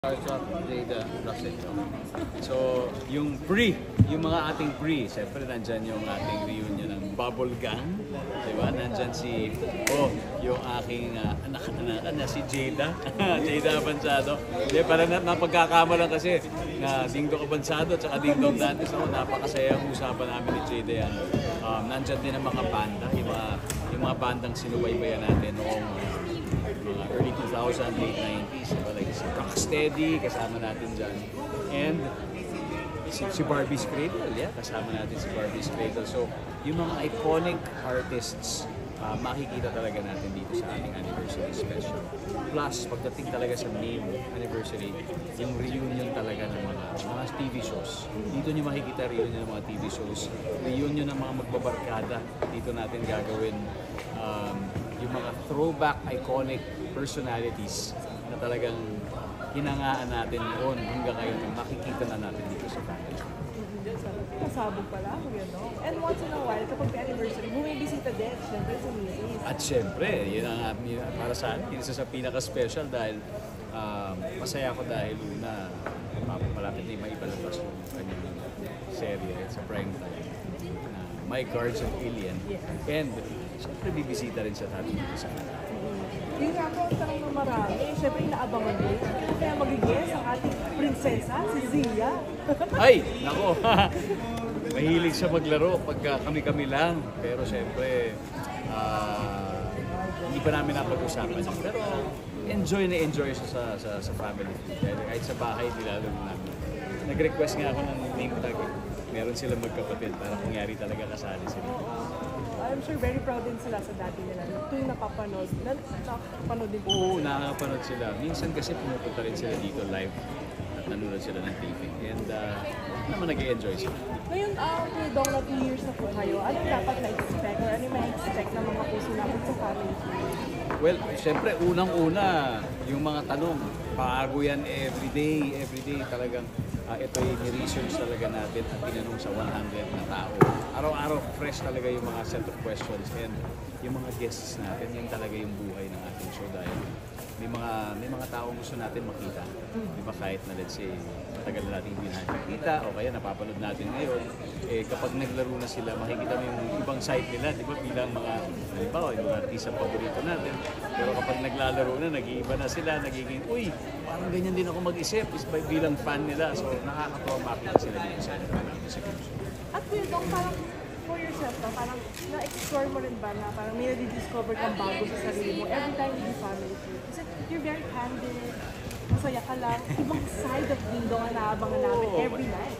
Starshot, Jada, Russell. So, yung mga ating siyempre nandyan yung ating reunion ng Bubble Gang. Diba? Nandyan yung aking anak-anakan na si Jada. Jada Abansado. Hindi, parang napagkakamalan kasi na Dingdong Abansado at saka Dingdong Dantes. So, napakasaya ang usapan namin ni Jada yan. Nandyan din ang mga banda, yung mga bandang sinubaybayan natin noong mga early 2000s, late 90s, like si Rocksteady, kasama natin dyan. And si Barbie's Cradle, kasama natin si Barbie's Cradle. So, yung mga iconic artists, makikita talaga natin dito sa ating anniversary special. Plus, pagdating talaga sa main anniversary, yung reunion talaga ng mga TV shows. Dito nyo makikita reunion ng mga TV shows. Reunion ng mga magbabarkada. Dito natin gagawin yung mga throwback iconic personalities na talagang hinangaan natin noon hanggang ngayon makikita na natin dito sa family. Pasabog pala ako yun, no? And once in a while, kapag may anniversary, bumibisita din, syempre sa misis. At syempre, yun ang para sa akin, isa sa pinaka-special dahil masaya ako dahil una, malapit na yung maipalabas yung kanyang serye sa prime time na My Guardian Alien. And syempre, bibisita rin siya natin dito sa kanila. Yung nga po, ang tanong ng marami, syempre inaabangan din. Kaya mag-guess ang ating prinsesa, si Zia. Ay, nako. Mahilig siya maglaro pagka kami-kami lang. Pero syempre, hindi pa namin napag-usapan. Pero enjoy siya sa family. Kahit sa bahay, nilalaro namin. Nag-request nga ako ng name tag. Meron silang magkapatid para kungyari talaga kasali sila. I'm sure very proud din sila sa dati nila. Tuwing napapanood din po. Oo, nakakapanood sila. Minsan kasi pumupunta rin sila dito live at nanonood sila ng TV. And naman nag-i-enjoy sila. Ngayon, Dong, na 2 years na po kayo, anong dapat na-expect or ano may expect ng mga puso natin sa family? Well, syempre, unang-una, yung mga tanong, paago yan everyday talagang ito yung ni-research talaga natin at tinanong sa 100 na tao. Araw-araw fresh talaga yung mga set of questions and yung mga guests natin, yan talaga yung buhay ng ating show dahil may mga taong gusto natin makita. Di ba kahit na let's say matagal na natin hindi nakikita o kaya napapanood natin ngayon, kapag naglaro na sila, makikita mo yung ibang side nila, di ba bilang mga, halimbawa, yung mga artista paborito natin. Pero kapag naglalaro na, nag-iiba na sila, nagiging, uy, parang ganyan din ako mag-isip bilang fan nila. So nakakatawa makita sila dito sa At Kuya Dong, parang for yourself, parang na-explore mo rin ba na parang may na-discover kang bago sa sarili mo every time you do family food? Kasi you're very candid, masaya ka lang, ibang side of Dingdong ang naabangan namin every night.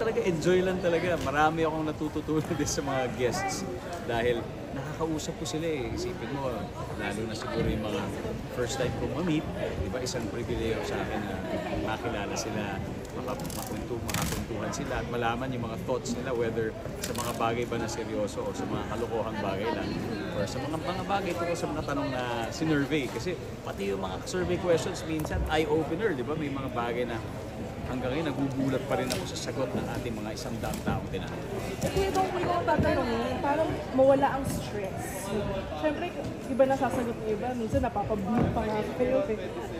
Talaga, enjoy lang talaga. Marami akong natututunan din sa mga guests dahil nakakausap ko sila Isipin mo, lalo na siguro yung mga first time kong ma-meet, di ba isang pribileyo sa akin na makilala sila, makakuntuhan sila at malaman yung mga thoughts nila whether sa mga bagay ba na seryoso o sa mga kalokohang bagay lang or sa mga bagay tungkol sa mga tanong na sinurvey. Kasi pati yung mga survey questions minsan eye-opener, di ba? May mga bagay na hanggang ngayon, nagugulat pa rin ako sa sagot ng ating mga 100 taong tinanong. Kuya Dong, kung ikaw tatanungin, parang mawala ang stress. Siyempre, iba nasasagot ng iba, minsan napapabulit pa nga kayo.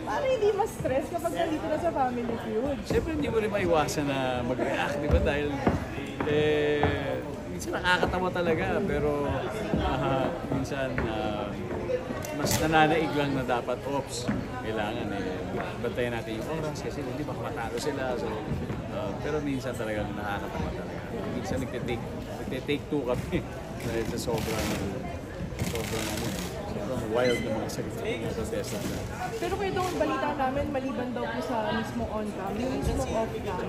Parang hindi mas stress kapag nandito na sa family feud. Siyempre, hindi mo rin maiwasan na mag-react, di ba? Dahil, minsan nakakatawa talaga, pero minsan, mas nananaig lang na dapat, kailangan bantayan natin yung oras kasi hindi baka matalo sila. So, pero minsan talagang nakakatawa talaga. Minsan nagte-take two kami dahil sa sobrang wild na mga sagot ng contestant na. Pero kayo daw, balita namin, maliban daw po sa mismo on-cam, yung mismo off-cam,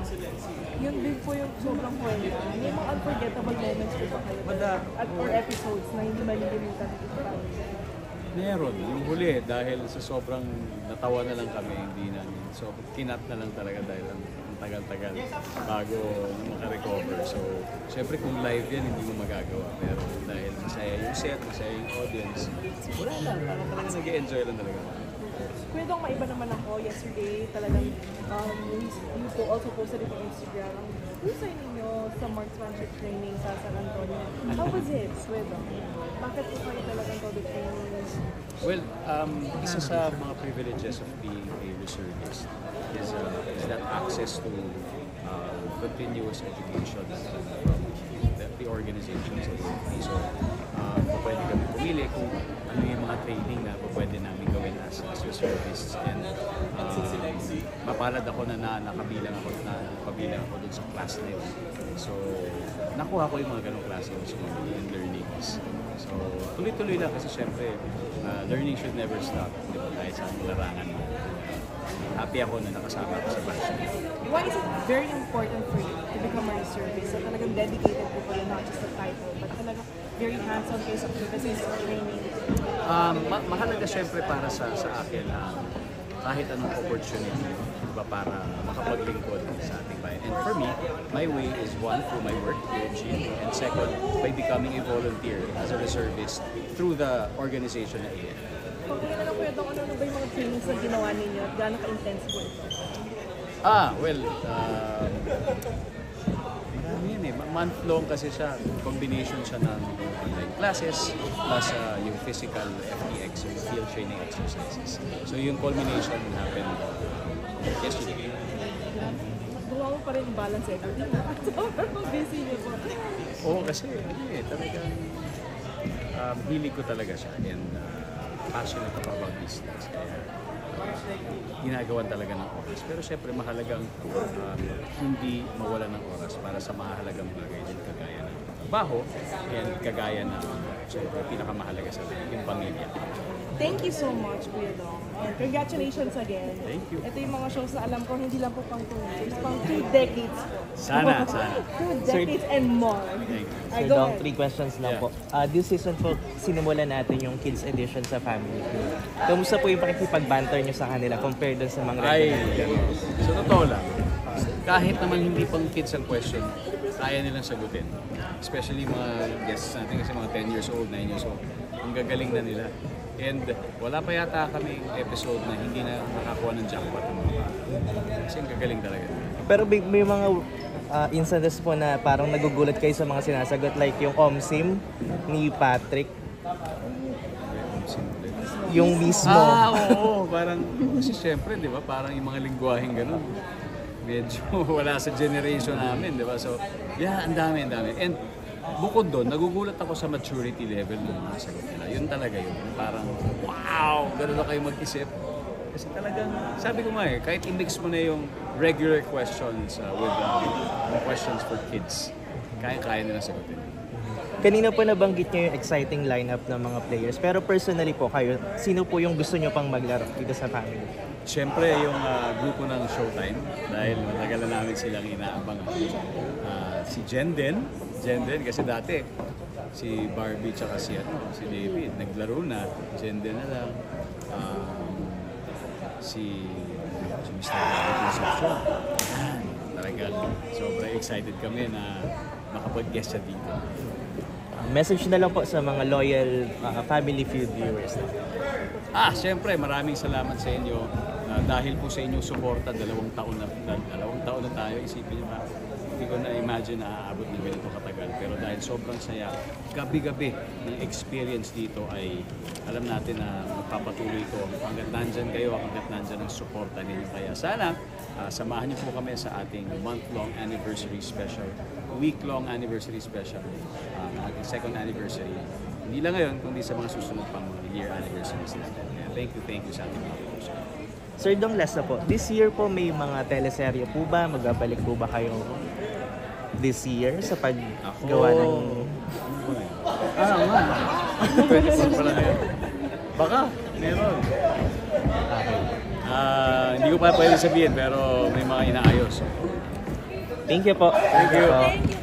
yun din po yung sobrang kwenta. May mga unforgettable moments po ba kayo? Or episodes na hindi malilimutan dito sa family? Meron. Yung huli, dahil sa sobrang natawa na lang kami, hindi namin. So, kinat na lang talaga dahil ang tagal-tagal bago makarecover. So, syempre kung live yan, hindi mo magagawa. Pero dahil masaya yung set, masaya yung audience, wala lang. Parang talaga nag-i-enjoy lang talaga. Kuya Dong, maiba naman ako. Yesterday, talagang you po also posted it on Instagram. Ang husay ninyo sa marksmanship training sa San Antonio. How was it, Kuya Dong? Bakit po kayo talagang todo training? Well, isa sa mga privileges of being a reservist is that access to continuous education from the organizations of the So, pwede kami pumili kung ano yung mga training na pwede namin gawin as reservists. And mapalad ako na nakabilang ako dun sa class na yun. So, nakuha ko yung mga ganong klase of schooling and learnings. So, tuloy-tuloy lang kasi syempre, learning should never stop. Di ba? Kahit sa larangan mo. Happy ako na nakasama ako sa batch. Why is it very important for you to become a reservist? So talagang dedicated po pala, not just the title, but talagang very hands-on kayo sa services, training. Mahalaga syempre para sa akin kahit anong opportunity diba, para makapaglingkod sa ating bayan. And for me, my way is one, through my work here at GMA, and second, by becoming a volunteer as a reservist through the organization at AF. Kung kaya na lang po yun, ano ba yung mga trainings na ginawa ninyo at gaano ka-intense po ito? Marami yan eh. Month-long kasi siya. Combination siya ng online classes plus yung physical FTX, yung field training exercises. So yung culmination happened yesterday. Gumawa mo pa rin balance everything. Sobrang busy niyo po. Oo, kasi talagang hilig ko talaga siya and passionate ako about business. Kaya ginagawan talaga ng oras. Pero syempre mahalagang hindi mawala ng oras para sa mahalagang bagay din kagaya ng trabaho and kagaya ng syempre pinakamahalaga sa akin, yung pamilya. Thank you so much, Kuya Dong. And congratulations again. Thank you. Ito yung mga shows na alam ko, hindi lang po pang 2 years, pang 2 decades. Sana. 2 decades and more. Thank you. Sir Dong, 3 questions lang po. This season po, sinimulan natin yung Kids Edition sa Family Feud. Kamusta po yung pakikipag-banter nyo sa kanila compared dun sa mga regular? So totoo lang, kahit naman hindi pang kids ang question, kaya nilang sagutin. Especially mga guests natin kasi mga 10 years old, 9 years old. Ang gagaling na nila. And wala pa yata kami episode na hindi na nakakuha ng jackpot ng mga bata. Kasi ang gagaling talaga. Pero may mga instances po na parang nagugulat kayo sa mga sinasagot like yung OMSIM ni Patrick. Yung mismo. Oo. Parang, kasi syempre, di ba? Parang yung mga lingwaheng ganun. Medyo wala sa generation namin, di ba? So, ang dami. And bukod doon, nagugulat ako sa maturity level ng mga sagot nila. Yun talaga yun. Parang, wow! Ganun na kayo mag-isip. Kasi talagang, sabi ko nga kahit i-mix mo na yung regular questions with questions for kids, kaya nila sagutin. Kanina po nabanggit nyo yung exciting lineup ng mga players. Pero personally po kayo, sino po yung gusto nyo pang maglaro dito sa family? Siyempre, yung grupo ng Showtime, dahil matagal na namin silang inaabang. Si Jenden, kasi dati si Barbie tsaka si David naglaro na, Jenden na lang. Si Mr. David Concepcion. Talagang sobrang excited kami na makapag-guest siya dito. Message na lang po sa mga loyal Family Feud viewers. Siyempre, maraming salamat sa inyo. Dahil po sa inyong suporta, 2 taon na tayo. Isipin nyo hindi ko na-imagine na aabot na ganito katagal. Pero dahil sobrang saya, gabi-gabi ng experience dito ay alam natin na magpapatuloy ito. Hanggat nandyan kayo, hanggat nandyan ang suporta ninyo. Kaya sana, samahan niyo po kami sa ating month-long anniversary special, week-long anniversary special, ating second anniversary. Hindi lang ngayon, kundi sa mga susunod pang mga year anniversaries natin. Thank you sa ating mga puso. Sir Dong, last na po. This year po may mga teleserye po ba? Magbabalik po ba kayo this year sa paggawa ng... Pwede pala na yun. Baka, meron. Okay. Hindi ko pa pwede sabihin pero may mga inaayos. Thank you po. Thank you.